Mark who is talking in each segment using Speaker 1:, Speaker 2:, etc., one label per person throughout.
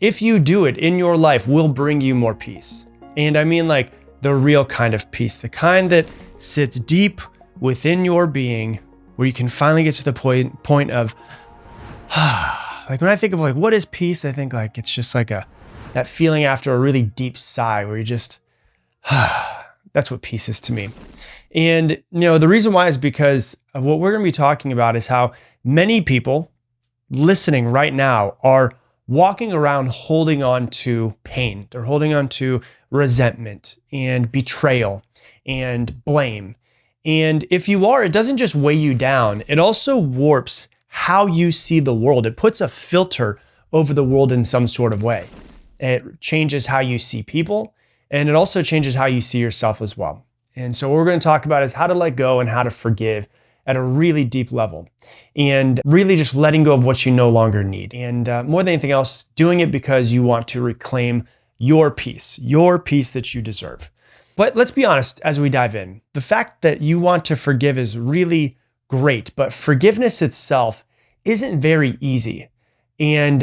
Speaker 1: if you do it in your life, will bring you more peace. And I mean like the real kind of peace, the kind that sits deep within your being where you can finally get to the point of, like when I think of like, what is peace? I think like, it's just like that feeling after a really deep sigh where you just, that's what peace is to me. And the reason why is because of what we're going to be talking about is how many people listening right now are walking around holding on to pain. They're holding on to resentment and betrayal and blame. And if you are, it doesn't just weigh you down. It also warps how you see the world. It puts a filter over the world in some sort of way. It changes how you see people, and it also changes how you see yourself as well. And so what we're going to talk about is how to let go and how to forgive at a really deep level, and really just letting go of what you no longer need. And more than anything else, doing it because you want to reclaim your peace that you deserve. But let's be honest as we dive in. The fact that you want to forgive is really great, but forgiveness itself isn't very easy. And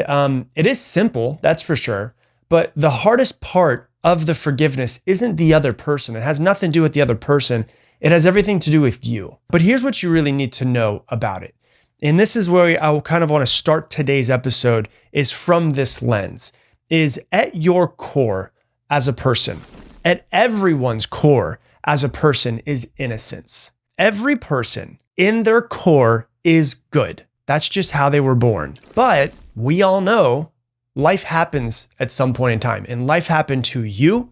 Speaker 1: it is simple, that's for sure. But the hardest part of the forgiveness isn't the other person. It has nothing to do with the other person. It has everything to do with you. But here's what you really need to know about it. And this is where I kind of want to start today's episode, is from this lens, is at your core as a person, at everyone's core as a person is innocence. Every person in their core is good. That's just how they were born. But we all know life happens at some point in time, and life happened to you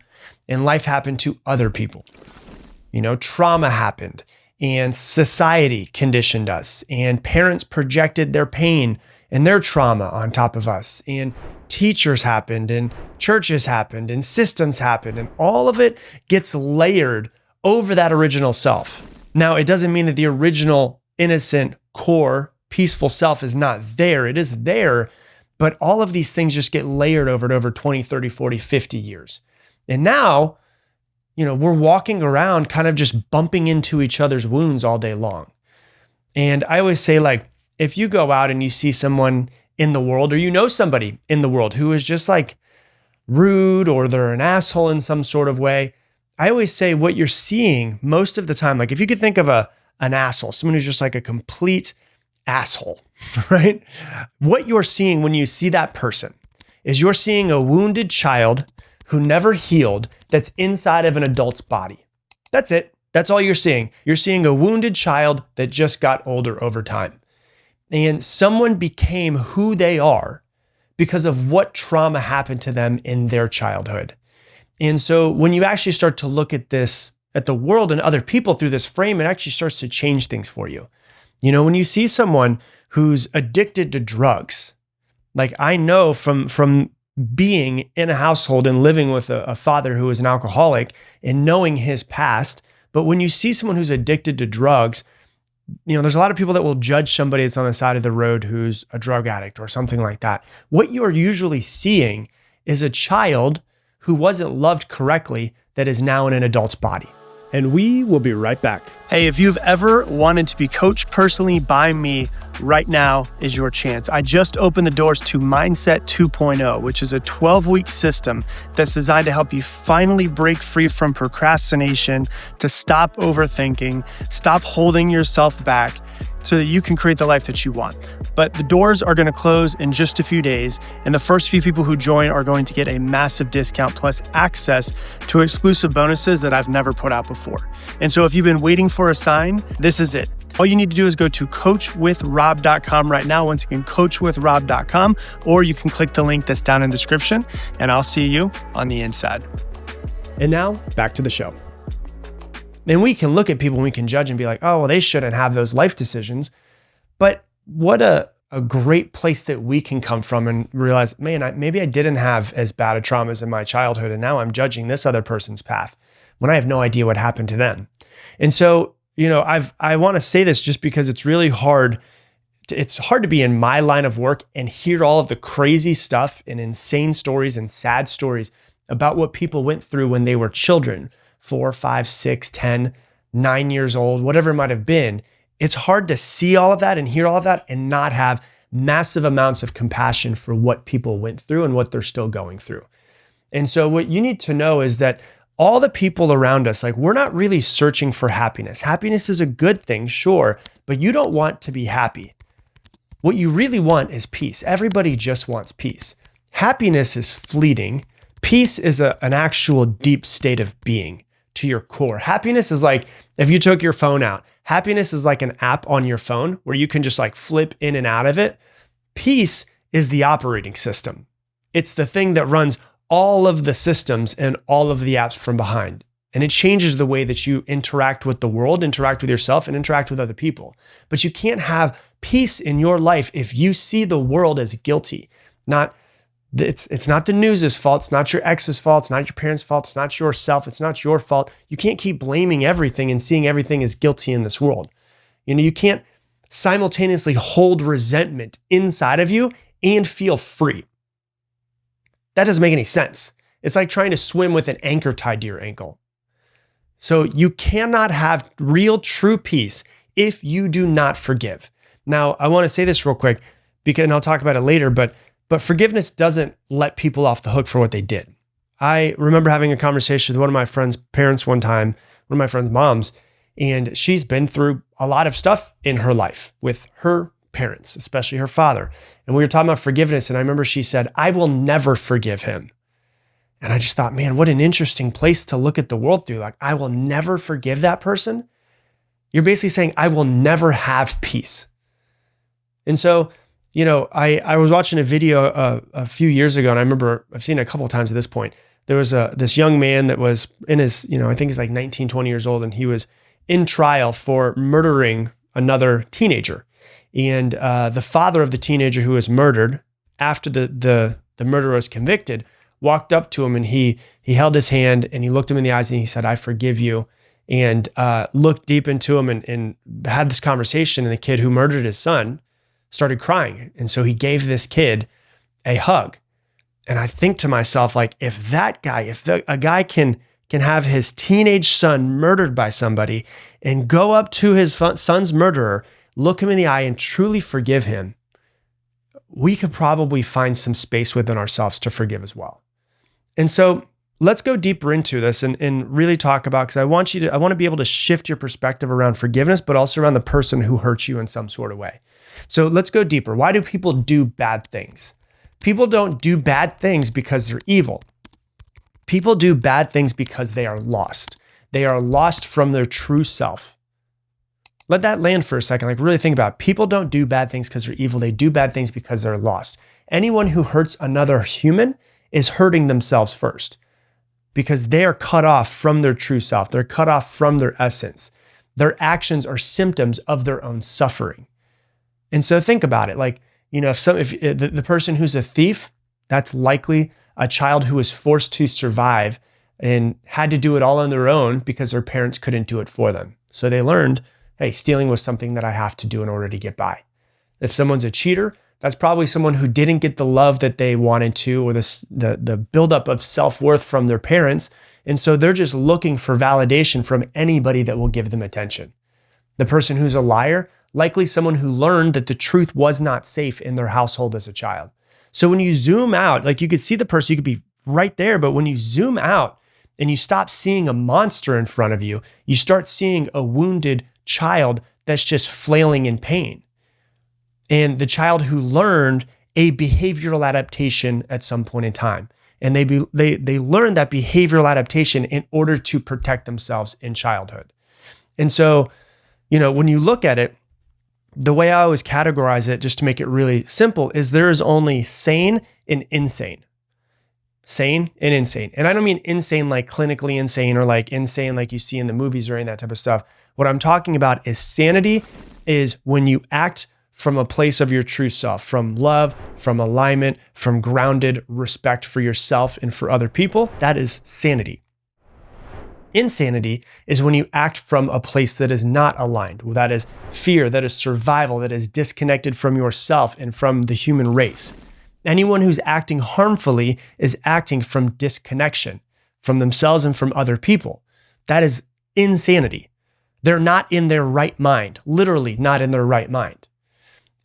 Speaker 1: and life happened to other people. Trauma happened and society conditioned us, and parents projected their pain and their trauma on top of us, and teachers happened and churches happened and systems happened, and all of it gets layered over that original self. Now, it doesn't mean that the original innocent core peaceful self is not there. It is there, but all of these things just get layered over 20, 30, 40, 50 years. And now, we're walking around kind of just bumping into each other's wounds all day long. And I always say, like, if you go out and you see someone in the world, or somebody in the world who is just like rude, or they're an asshole in some sort of way, I always say what you're seeing most of the time, like if you could think of an asshole, someone who's just like a complete asshole, right? What you're seeing when you see that person is you're seeing a wounded child who never healed that's inside of an adult's body. That's it. That's all you're seeing. You're seeing a wounded child that just got older over time. And someone became who they are because of what trauma happened to them in their childhood. And so when you actually start to look at this, at the world and other people through this frame, it actually starts to change things for you. When you see someone who's addicted to drugs, like I know from being in a household and living with a father who is an alcoholic and knowing his past, but when you see someone who's addicted to drugs, there's a lot of people that will judge somebody that's on the side of the road who's a drug addict or something like that. What you are usually seeing is a child who wasn't loved correctly that is now in an adult's body. And we will be right back. Hey, if you've ever wanted to be coached personally by me, right now is your chance. I just opened the doors to Mindset 2.0, which is a 12-week system that's designed to help you finally break free from procrastination, to stop overthinking, stop holding yourself back, so that you can create the life that you want. But the doors are going to close in just a few days, and the first few people who join are going to get a massive discount plus access to exclusive bonuses that I've never put out before. And so if you've been waiting for a sign, this is it. All you need to do is go to coachwithrob.com right now. Once again, coachwithrob.com, or you can click the link that's down in the description, and I'll see you on the inside. And now back to the show. And we can look at people and we can judge and be like, oh, well, they shouldn't have those life decisions. But what a great place that we can come from and realize, man, maybe I didn't have as bad a traumas in my childhood, and now I'm judging this other person's path when I have no idea what happened to them. And so, I want to say this just because it's really hard. It's hard to be in my line of work and hear all of the crazy stuff and insane stories and sad stories about what people went through when they were children, 4, 5, 6, 10, 9 years old, whatever it might have been. It's hard to see all of that and hear all of that and not have massive amounts of compassion for what people went through and what they're still going through. And so what you need to know is that all the people around us, like, we're not really searching for happiness. Happiness is a good thing, sure, but you don't want to be happy. What you really want is peace. Everybody just wants peace. Happiness is fleeting. Peace is an actual deep state of being to your core. Happiness is like if you took your phone out. Happiness is like an app on your phone where you can just like flip in and out of it. Peace is the operating system. It's the thing that runs all of the systems and all of the apps from behind. And it changes the way that you interact with the world, interact with yourself, and interact with other people. But you can't have peace in your life if you see the world as guilty. It's not the news's fault. It's not your ex's fault. It's not your parents' fault. It's not yourself. It's not your fault. You can't keep blaming everything and seeing everything as guilty in this world. You can't simultaneously hold resentment inside of you and feel free. That doesn't make any sense. It's like trying to swim with an anchor tied to your ankle. So you cannot have real, true peace if you do not forgive. Now, I want to say this real quick, and I'll talk about it later, but forgiveness doesn't let people off the hook for what they did. I remember having a conversation with one of my friend's parents one time, one of my friend's moms, and she's been through a lot of stuff in her life with her parents, especially her father. And we were talking about forgiveness, and I remember she said, "I will never forgive him." And I just thought, man, what an interesting place to look at the world through. Like, I will never forgive that person. You're basically saying, I will never have peace. And so, I was watching a video a few years ago, and I remember I've seen it a couple of times at this point. There was this young man that was in his, I think he's like 19, 20 years old, and he was in trial for murdering another teenager. And the father of the teenager who was murdered, after the murderer was convicted, walked up to him, and he held his hand and he looked him in the eyes and he said, "I forgive you," and looked deep into him and had this conversation. And the kid who murdered his son started crying. And so he gave this kid a hug. And I think to myself, like, if a guy can have his teenage son murdered by somebody and go up to his son's murderer, look him in the eye and truly forgive him, we could probably find some space within ourselves to forgive as well. And so let's go deeper into this and really talk about, because I want to be able to shift your perspective around forgiveness, but also around the person who hurt you in some sort of way. So let's go deeper. Why do people do bad things? People don't do bad things because they're evil. People do bad things because they are lost. They are lost from their true self. Let that land for a second. Like, really think about it. People don't do bad things because they're evil. They do bad things because they're lost. Anyone who hurts another human is hurting themselves first, because they are cut off from their true self. They're cut off from their essence. Their actions are symptoms of their own suffering. And so think about it. Like, if the person who's a thief, that's likely a child who was forced to survive and had to do it all on their own because their parents couldn't do it for them. So they learned, hey, stealing was something that I have to do in order to get by. If someone's a cheater, that's probably someone who didn't get the love that they wanted to, or the buildup of self-worth from their parents. And so they're just looking for validation from anybody that will give them attention. The person who's a liar, likely someone who learned that the truth was not safe in their household as a child. So when you zoom out, like, you could see the person, you could be right there, but when you zoom out and you stop seeing a monster in front of you, you start seeing a wounded child that's just flailing in pain. And the child who learned a behavioral adaptation at some point in time. And they learned that behavioral adaptation in order to protect themselves in childhood. And so, when you look at it, the way I always categorize it, just to make it really simple, is there is only sane and insane. Sane and insane. And I don't mean insane like clinically insane, or like insane like you see in the movies or any of that type of stuff. What I'm talking about is sanity is when you act from a place of your true self, from love, from alignment, from grounded respect for yourself and for other people. That is sanity. Insanity is when you act from a place that is not aligned. That is fear, that is survival, that is disconnected from yourself and from the human race. Anyone who's acting harmfully is acting from disconnection from themselves and from other people. That is insanity. They're not in their right mind, literally not in their right mind.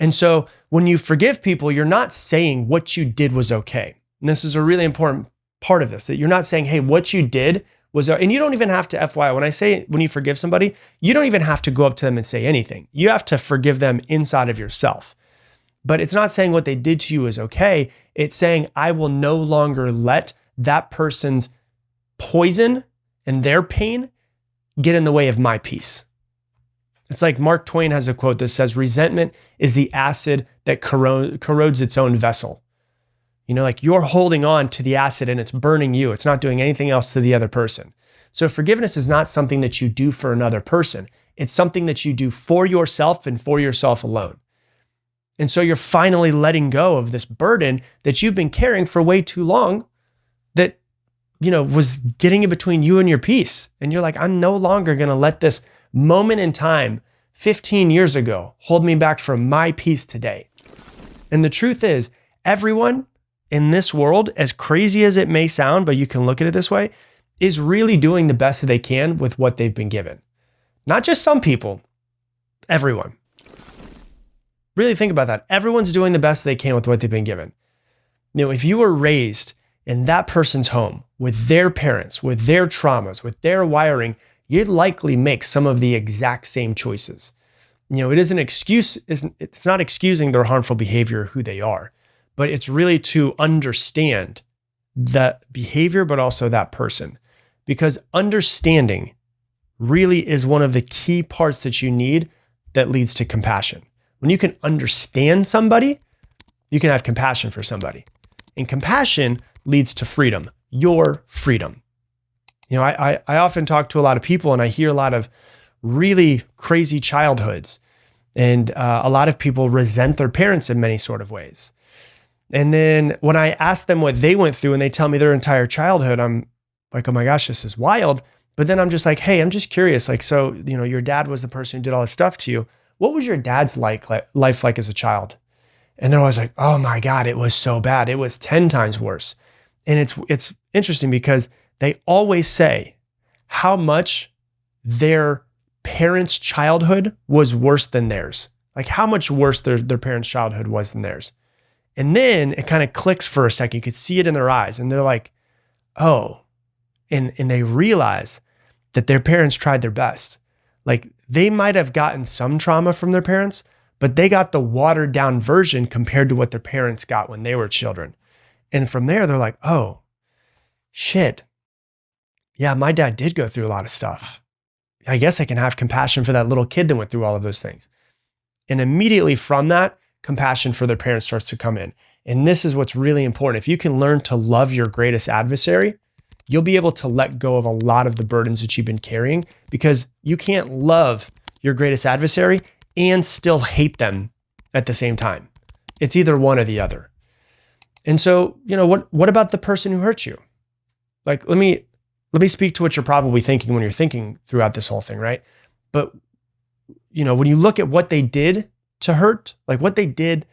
Speaker 1: And so when you forgive people, you're not saying what you did was okay. And this is a really important part of this, that you're not saying, hey, what you did was, and you don't even have to, FYI, when I say when you forgive somebody, you don't even have to go up to them and say anything. You have to forgive them inside of yourself. But it's not saying what they did to you is okay. It's saying, I will no longer let that person's poison and their pain get in the way of my peace. It's like Mark Twain has a quote that says, resentment is the acid that corrodes its own vessel. You know, like you're holding on to the acid and it's burning you. It's not doing anything else to the other person. So forgiveness is not something that you do for another person. It's something that you do for yourself and for yourself alone. And so you're finally letting go of this burden that you've been carrying for way too long that, you know, was getting in between you and your peace. And you're like, I'm no longer going to let this moment in time 15 years ago hold me back from my peace today. And the truth is, everyone in this world, as crazy as it may sound, but you can look at it this way, is really doing the best that they can with what they've been given. Not just some people, everyone. Really think about that. Everyone's doing the best they can with what they've been given. You know, if you were raised in that person's home with their parents, with their traumas, with their wiring, you'd likely make some of the exact same choices. You know, it is an excuse, it's not excusing their harmful behavior, who they are, but it's really to understand that behavior, but also that person. Because understanding really is one of the key parts that you need that leads to compassion. When you can understand somebody, you can have compassion for somebody. And compassion leads to freedom, your freedom. You know, I often talk to a lot of people and I hear a lot of really crazy childhoods. And a lot of people resent their parents in many sort of ways. And then when I ask them what they went through and they tell me their entire childhood, I'm like, oh my gosh, this is wild. But then I'm just like, hey, I'm just curious. Like, so, you know, your dad was the person who did all this stuff to you. What was your dad's life like as a child? And they're always like, oh my God, it was so bad. It was 10 times worse. And it's interesting because they always say how much their parents' childhood was worse than theirs. Like how much worse their parents' childhood was than theirs. And then it kind of clicks for a second. You could see it in their eyes. And they're like, oh, and they realize that their parents tried their best. Like they might have gotten some trauma from their parents, but they got the watered down version compared to what their parents got when they were children. And from there, they're like, oh, shit. Yeah, my dad did go through a lot of stuff. I guess I can have compassion for that little kid that went through all of those things. And immediately from that, compassion for their parents starts to come in. And this is what's really important. If you can learn to love your greatest adversary, you'll be able to let go of a lot of the burdens that you've been carrying, because you can't love your greatest adversary and still hate them at the same time. It's either one or the other. And so, you know, what about the person who hurt you? Like, let me speak to what you're probably thinking when you're thinking throughout this whole thing, right? But, you know, when you look at what they did to hurt, like what they did,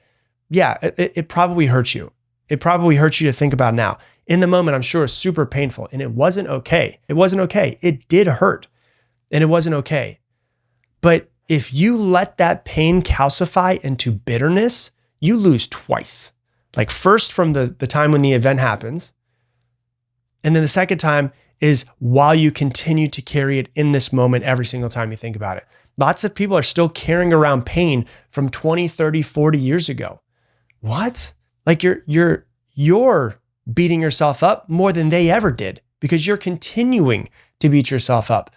Speaker 1: yeah, it probably hurt you. It probably hurts you to think about now. In the moment, I'm sure it's super painful and it wasn't okay. It wasn't okay. It did hurt and it wasn't okay. But if you let that pain calcify into bitterness, you lose twice. Like first from the time when the event happens, and then the second time is while you continue to carry it in this moment every single time you think about it. Lots of people are still carrying around pain from 20, 30, 40 years ago. What? Like you're beating yourself up more than they ever did because you're continuing to beat yourself up.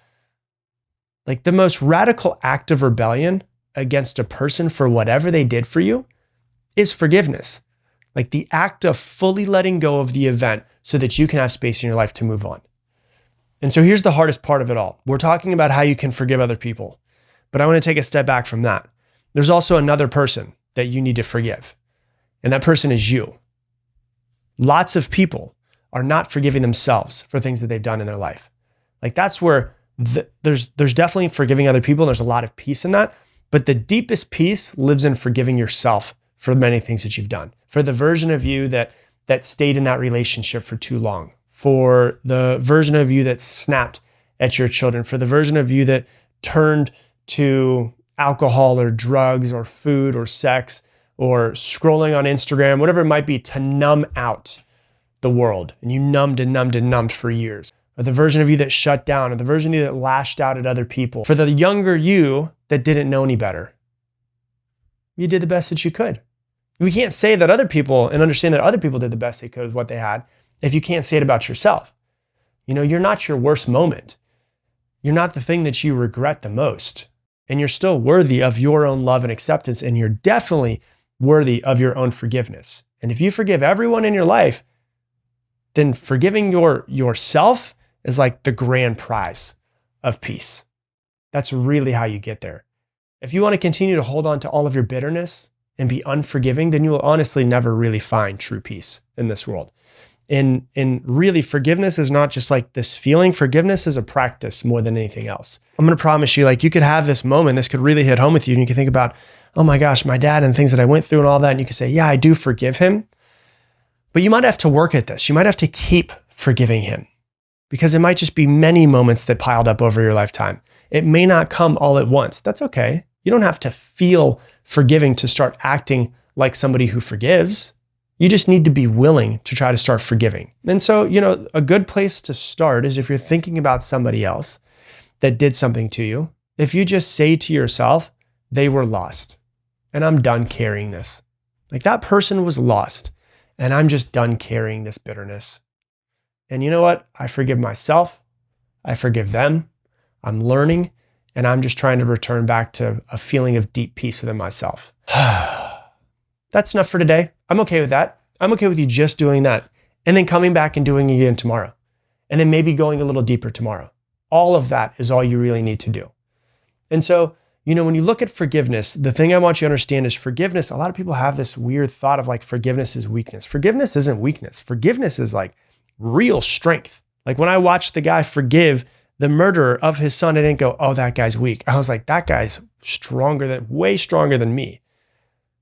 Speaker 1: Like the most radical act of rebellion against a person for whatever they did for you is forgiveness. Like the act of fully letting go of the event so that you can have space in your life to move on. And so here's the hardest part of it all. We're talking about how you can forgive other people, but I want to take a step back from that. There's also another person that you need to forgive, and that person is you. Lots of people are not forgiving themselves for things that they've done in their life. Like that's where there's definitely forgiving other people. And there's a lot of peace in that, but the deepest peace lives in forgiving yourself for many things that you've done, for the version of you that stayed in that relationship for too long, for the version of you that snapped at your children, for the version of you that turned to alcohol or drugs or food or sex or scrolling on Instagram, whatever it might be, to numb out the world. And you numbed and numbed and numbed for years. Or the version of you that shut down, or the version of you that lashed out at other people. For the younger you that didn't know any better, you did the best that you could. We can't say that other people and understand that other people did the best they could with what they had if you can't say it about yourself. You know, you're not your worst moment. You're not the thing that you regret the most. And you're still worthy of your own love and acceptance. And you're definitely worthy of your own forgiveness. And if you forgive everyone in your life, then forgiving yourself is like the grand prize of peace. That's really how you get there. If you want to continue to hold on to all of your bitterness and be unforgiving, then you will honestly never really find true peace in this world. And really, forgiveness is not just like this feeling. Forgiveness is a practice more than anything else. I'm going to promise you, like, you could have this moment, this could really hit home with you, and you can think about, oh my gosh, my dad and things that I went through and all that. And you can say, yeah, I do forgive him. But you might have to work at this. You might have to keep forgiving him, because it might just be many moments that piled up over your lifetime. It may not come all at once. That's okay. You don't have to feel forgiving to start acting like somebody who forgives. You just need to be willing to try to start forgiving. And so, you know, a good place to start is if you're thinking about somebody else that did something to you, if you just say to yourself, they were lost and I'm done carrying this. Like, that person was lost and I'm just done carrying this bitterness. And you know what? I forgive myself. I forgive them. I'm learning, and I'm just trying to return back to a feeling of deep peace within myself. That's enough for today. I'm okay with that. I'm okay with you just doing that and then coming back and doing it again tomorrow. And then maybe going a little deeper tomorrow. All of that is all you really need to do. And so, you know, when you look at forgiveness, the thing I want you to understand is forgiveness. A lot of people have this weird thought of like forgiveness is weakness. Forgiveness isn't weakness. Forgiveness is like real strength. Like when I watched the guy forgive the murderer of his son, I didn't go, oh, that guy's weak. I was like, that guy's way stronger than me.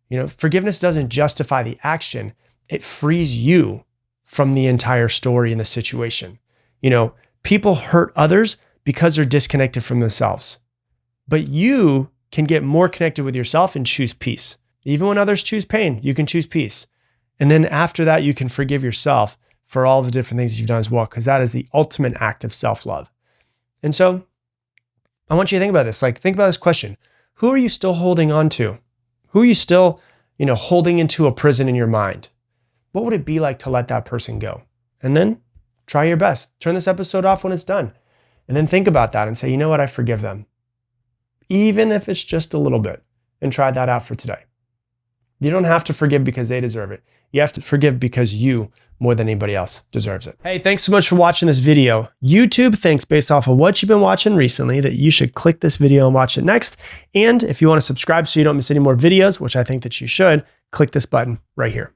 Speaker 1: You know, forgiveness doesn't justify the action. It frees you from the entire story and the situation. You know, people hurt others because they're disconnected from themselves. But you can get more connected with yourself and choose peace. Even when others choose pain, you can choose peace. And then after that, you can forgive yourself for all the different things you've done as well, because that is the ultimate act of self-love. And so I want you to think about this. Like, think about this question. Who are you still holding on to? Who are you still, you know, holding into a prison in your mind? What would it be like to let that person go? And then try your best. Turn this episode off when it's done. And then think about that and say, you know what? I forgive them. Even if it's just a little bit. And try that out for today. You don't have to forgive because they deserve it. You have to forgive because you, more than anybody else, deserves it. Hey, thanks so much for watching this video. YouTube thinks, based off of what you've been watching recently, that you should click this video and watch it next. And if you want to subscribe so you don't miss any more videos, which I think that you should, click this button right here.